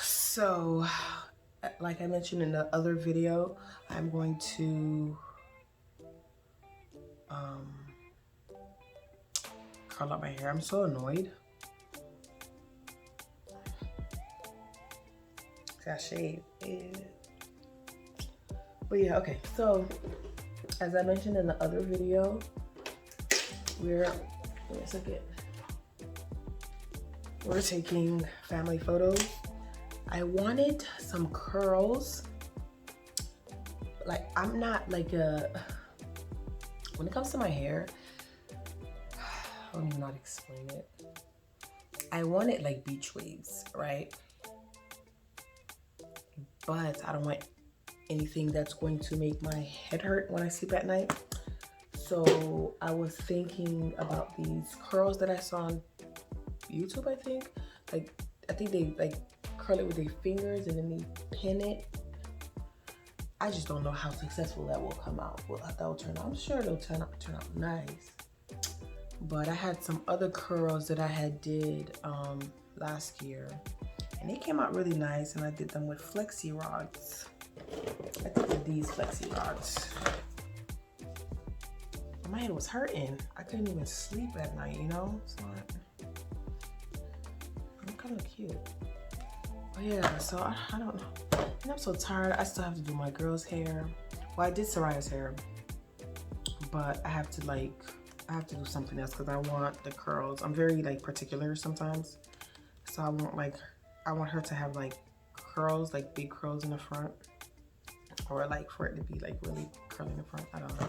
So, like I mentioned in the other video, I'm going to curl up my hair. I'm so annoyed. I shaved. But yeah, okay. So, as I mentioned in the other video, we're taking family photos. I wanted some curls. Like, I'm not like when it comes to my hair, I don't even know how to explain it. I wanted like beach waves, right? But I don't want anything that's going to make my head hurt when I sleep at night. So I was thinking about these curls that I saw on YouTube, I think. I think they like curl it with their fingers and then they pin it. I just don't know how successful that will come out. Well, that will turn out. I'm sure it'll turn out nice. But I had some other curls that I had did last year, and they came out really nice. And I did them with FlexiRods. I think with these FlexiRods. My head was hurting. I couldn't even sleep at night, you know? So I'm kind of cute. But yeah, so I don't know. And I'm so tired. I still have to do my girl's hair. Well, I did Soraya's hair, but I have to do something else because I want the curls. I'm very like particular sometimes. So I want her to have like curls, like big curls in the front, or like for it to be like really curly in the front. I don't know.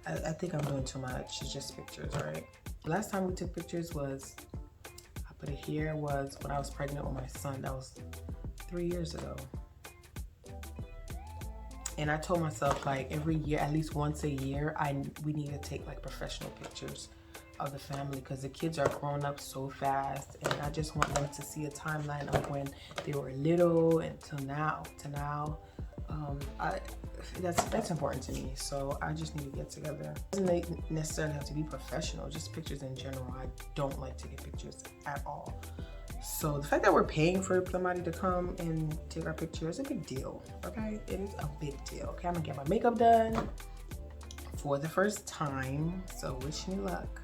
I think I'm doing too much. It's just pictures, right? Last time we took pictures was, I put it here, was when I was pregnant with my son. That was 3 years ago. And I told myself like every year, at least once a year, we need to take like professional pictures of the family because the kids are growing up so fast, and I just want them to see a timeline of when they were little and till now. That's important to me, so I just need to get together. It doesn't necessarily have to be professional, just pictures in general. I don't like to get pictures at all. So the fact that we're paying for somebody to come and take our picture is a big deal, okay? It is a big deal, okay? I'm gonna get my makeup done for the first time, so wish me luck.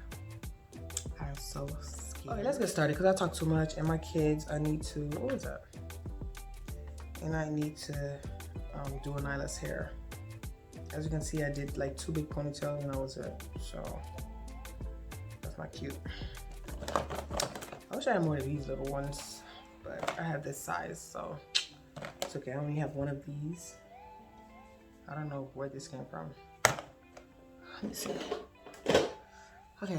I'm so scared. Okay, let's get started because I talk too much, and my kids, I need to, what was that? And I need to do Nyla's hair. As you can see, I did like 2 big ponytails and that was it. So that's not cute. I wish I had more of these little ones, but I have this size, so it's okay. I only have one of these. I don't know where this came from. Let me see. Okay,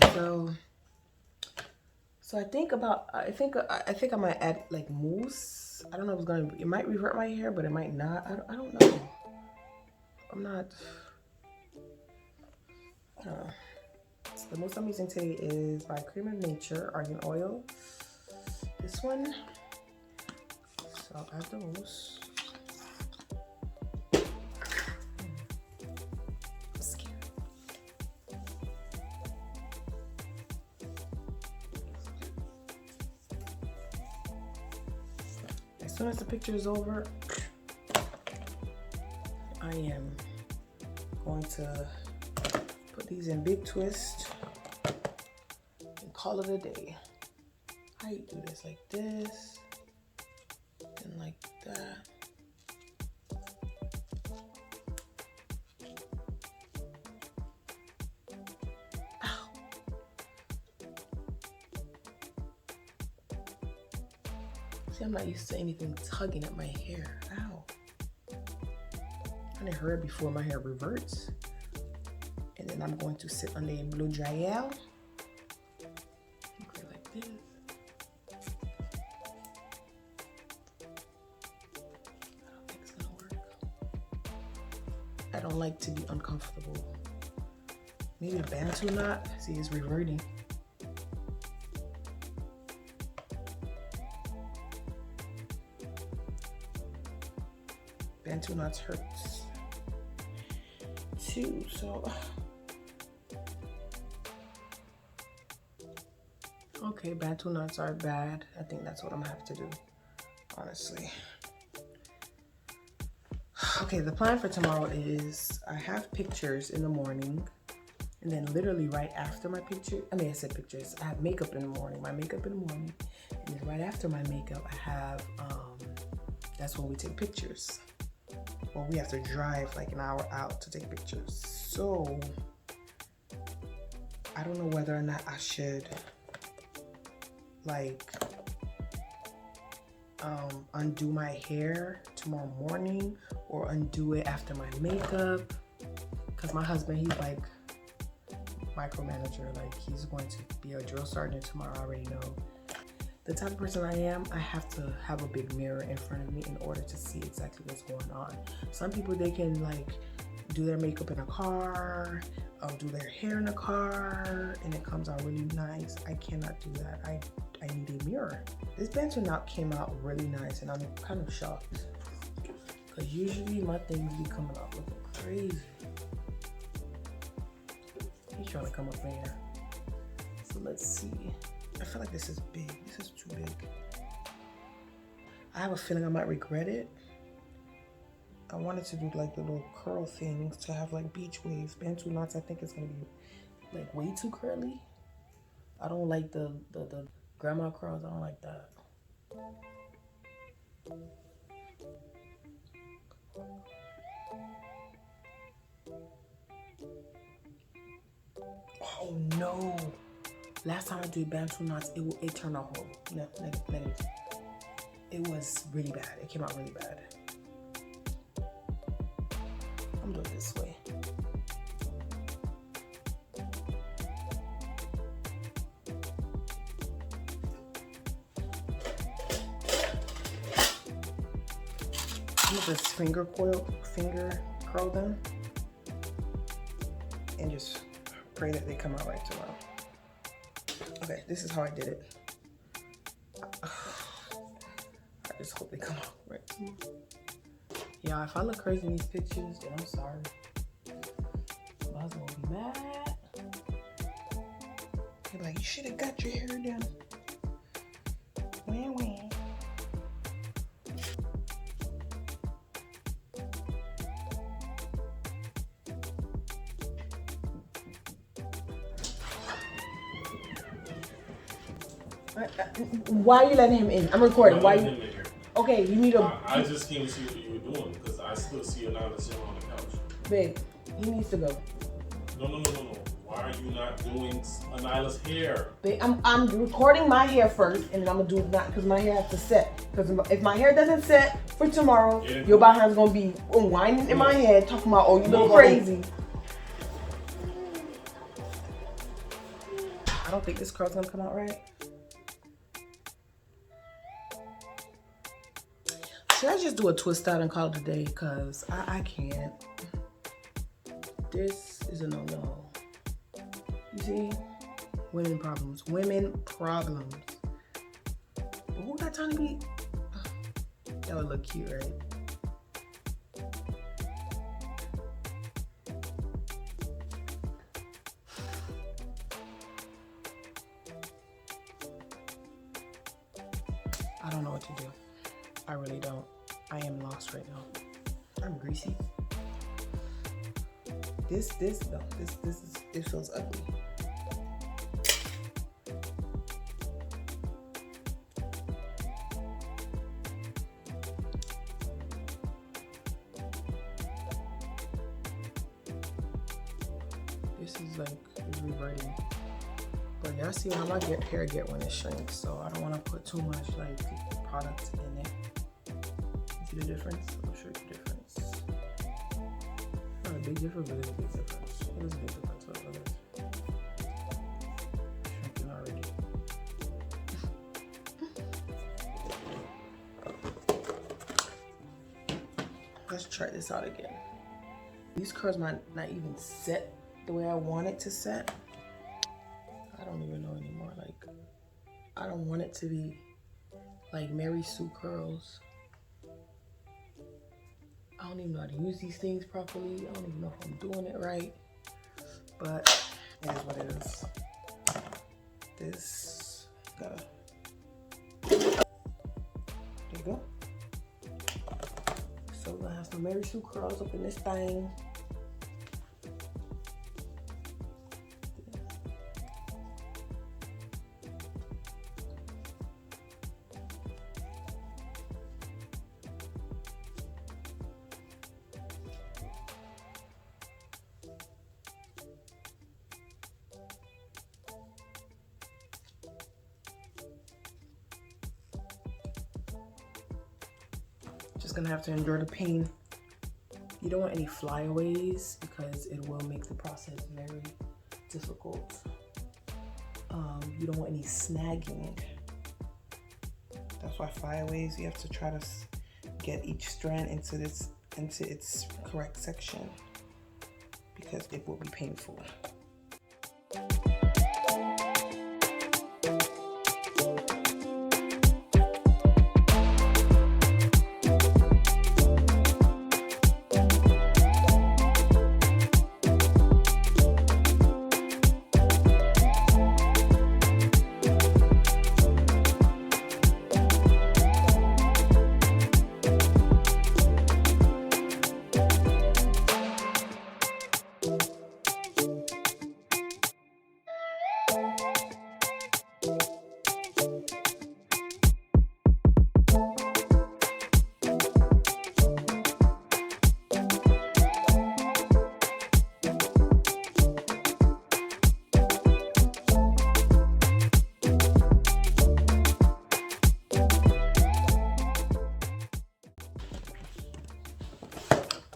so I think I might add like mousse. I don't know if it might revert my hair, but it might not. I don't know. I don't know. So the mousse I'm using today is by Cream of Nature Argan Oil. This one. So I'll add the mousse. I'm scared. As soon as the picture is over, I am going to put these in big twist and call it a day. How you do this? Like this and like that. Ow. See, I'm not used to anything tugging at my hair. Ow. I didn't heard before my hair reverts. And then I'm going to sit under a blow dryer. Okay, like this. I don't think it's gonna work. I don't like to be uncomfortable. Maybe a Bantu knot. See, it's reverting. Bantu knots hurts too, so Okay, bantu knots are bad. I think that's what I'm gonna have to do, honestly. Okay, the plan for tomorrow is I have pictures in the morning, and then literally right after my picture, I said pictures, I have makeup in the morning, my makeup in the morning, and then right after my makeup, I have, that's when we take pictures. Well, we have to drive like an hour out to take pictures. So, I don't know whether or not I should, like, undo my hair tomorrow morning or undo it after my makeup, because my husband, he's like micromanager, like he's going to be a drill sergeant tomorrow. I already know. The type of person I am, I have to have a big mirror in front of me in order to see exactly what's going on. Some people, they can like do their makeup in a car, do their hair in a car, and it comes out really nice. I cannot do that. I need a mirror. This bantu knot came out really nice, and I'm kind of shocked, because usually my things be coming out looking crazy. He's trying to come up there. So let's see. I feel like this is big. This is too big. I have a feeling I might regret it. I wanted to do like the little curl things to have like beach waves. Bantu knots, I think it's gonna be like way too curly. I don't like the grandma curls. I don't like that. Oh no! Last time I did bantu knots, it turned out horrible. No, negative. It was really bad. It came out really bad. I'm doing it this way. I'm gonna just finger curl them, and just pray that they come out right tomorrow. Okay, this is how I did it. I just hope they come out right tomorrow. Yeah, if I look crazy in these pictures, then I'm sorry. My husband will be mad. He'll be like, you should have got your hair done. Wah, wah. Why are you letting him in? I'm recording. Why you? Okay, you need a. I just came to see what you were doing because I still see another sitting on the couch. Babe, he needs to go. No. Why are you not doing Anyla's hair? Babe, I'm recording my hair first, and then I'm gonna do that because my hair has to set. Because if my hair doesn't set for tomorrow, yeah, your behind's gonna be whining in my head, talking about, oh, you look crazy. I don't think this curl's gonna come out right. Should I just do a twist out and call it a day? Because I can't. This is a no-no. You see? Women problems. Women problems. But who got time to be? That would look cute, right? I don't know what to do. I really don't. I am lost right now. I'm greasy. This is, it feels ugly. This is like, it's reverting. But y'all see how my hair get when it shrinks, so I don't want to put too much like product in it. See the difference? I'll show you the difference. Not a big difference, but it's a big difference. It is a big difference. What it is? Shrinking already. Let's try this out again. These curls might not even set the way I want it to set. I don't even know anymore. Like, I don't want it to be like Mary Sue curls. I don't even know how to use these things properly. I don't even know if I'm doing it right. But it is what it is. This Gotta. There you go. So we're gonna have some Mary Sue curls up in this thing. Just gonna have to endure the pain. You don't want any flyaways because it will make the process very difficult. You don't want any snagging. That's why flyaways, you have to try to get each strand into its correct section because it will be painful.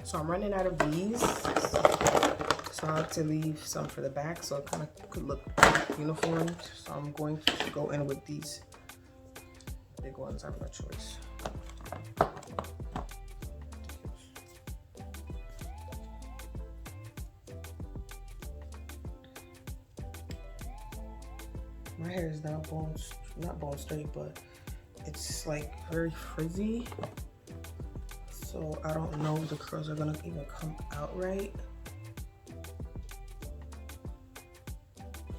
So I'm running out of these, so I have to leave some for the back so it kind of could look uniform. So I'm going to go in with these big ones. I have no choice. My hair is not bone straight, but it's like very frizzy. So I don't know if the curls are gonna even come out right.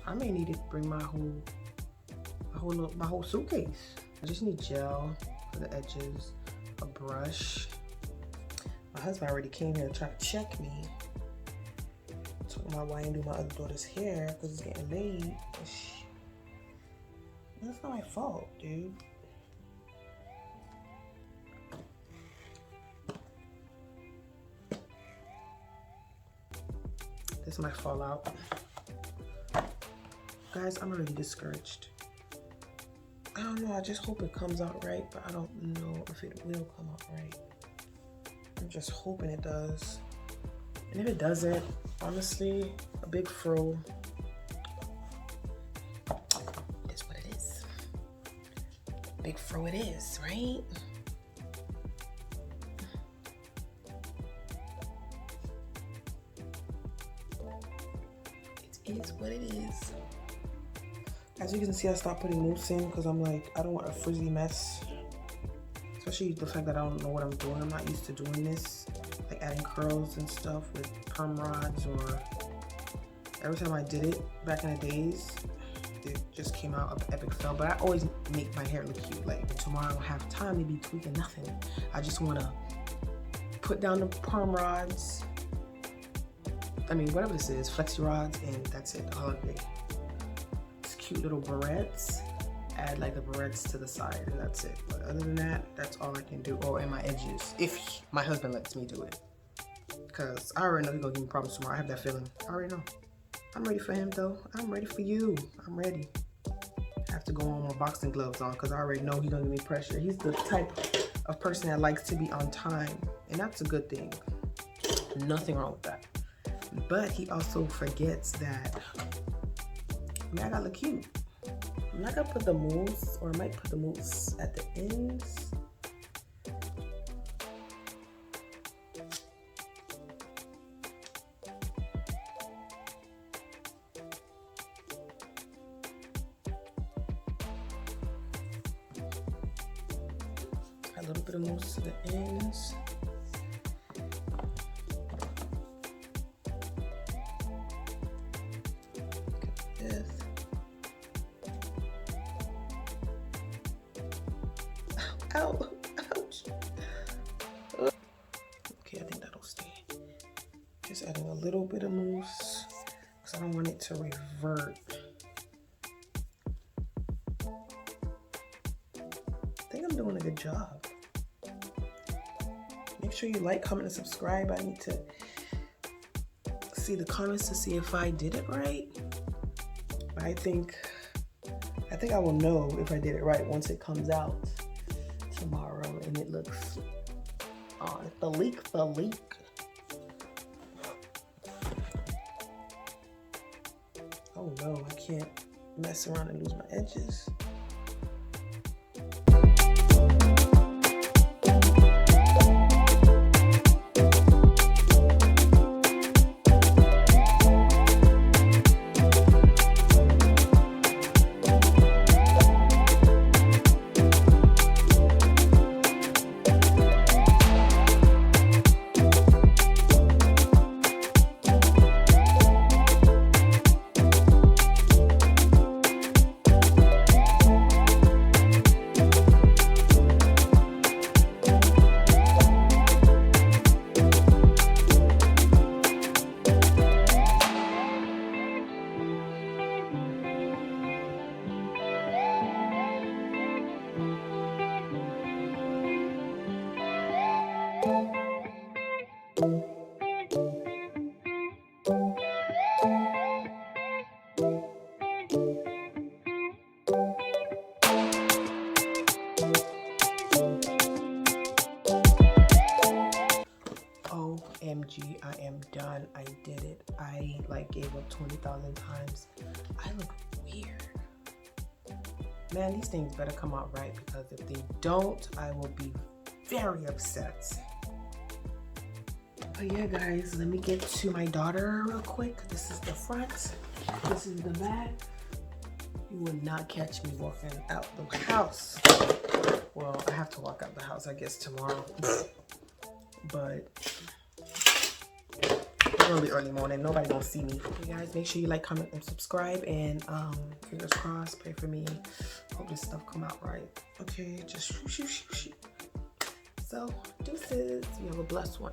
I may need to bring my whole suitcase. I just need gel for the edges, a brush. My husband already came here to try to check me. Talking about why I didn't do my other daughter's hair because it's getting late. That's not my fault, dude. This might fall out. Guys, I'm already discouraged. I don't know, I just hope it comes out right, but I don't know if it will come out right. I'm just hoping it does. And if it doesn't, honestly, a big fro. It is what it is. Big fro it is, right? Is what it is. As you can see, I stopped putting mousse in because I'm like, I don't want a frizzy mess. Especially the fact that I don't know what I'm doing. I'm not used to doing this, like adding curls and stuff with perm rods, or every time I did it back in the days, it just came out an epic fail. But I always make my hair look cute. Like tomorrow I don't have time to be tweaking nothing. I just want to put down the perm rods. I mean, whatever this is, FlexiRods, and that's it, all day. It's cute little barrettes. Add like the barrettes to the side, and that's it. But other than that, that's all I can do. Oh, and my edges, if my husband lets me do it. Because I already know he's gonna give me problems tomorrow. I have that feeling. I already know. I'm ready for him though. I'm ready for you. I'm ready. I have to go on with my boxing gloves on because I already know he's gonna give me pressure. He's the type of person that likes to be on time, and that's a good thing. Nothing wrong with that. But he also forgets that, I mean, I gotta look cute. I'm not gonna put the mousse, or I might put the mousse at the ends. A little bit of mousse to the ends. Ow, ouch. Okay, I think that'll stay. Just adding a little bit of mousse because I don't want it to revert. I think I'm doing a good job. Make sure you like, comment, and subscribe. I need to see the comments to see if I did it right. I think I will know if I did it right once it comes out tomorrow and it looks on the leak. Oh no, I can't mess around and lose my edges. OMG, I am done. I did it. I gave up 20,000 times. I look weird. Man, these things better come out right because if they don't, I will be very upset. But yeah, guys, let me get to my daughter real quick. This is the front. This is the back. You will not catch me walking out the house. Well, I have to walk out the house, I guess, tomorrow. But early morning, nobody gonna see me. Okay, guys, make sure you like, comment, and subscribe. And fingers crossed, pray for me. Hope this stuff come out right. Okay, just shoot. So, deuces. You have a blessed one.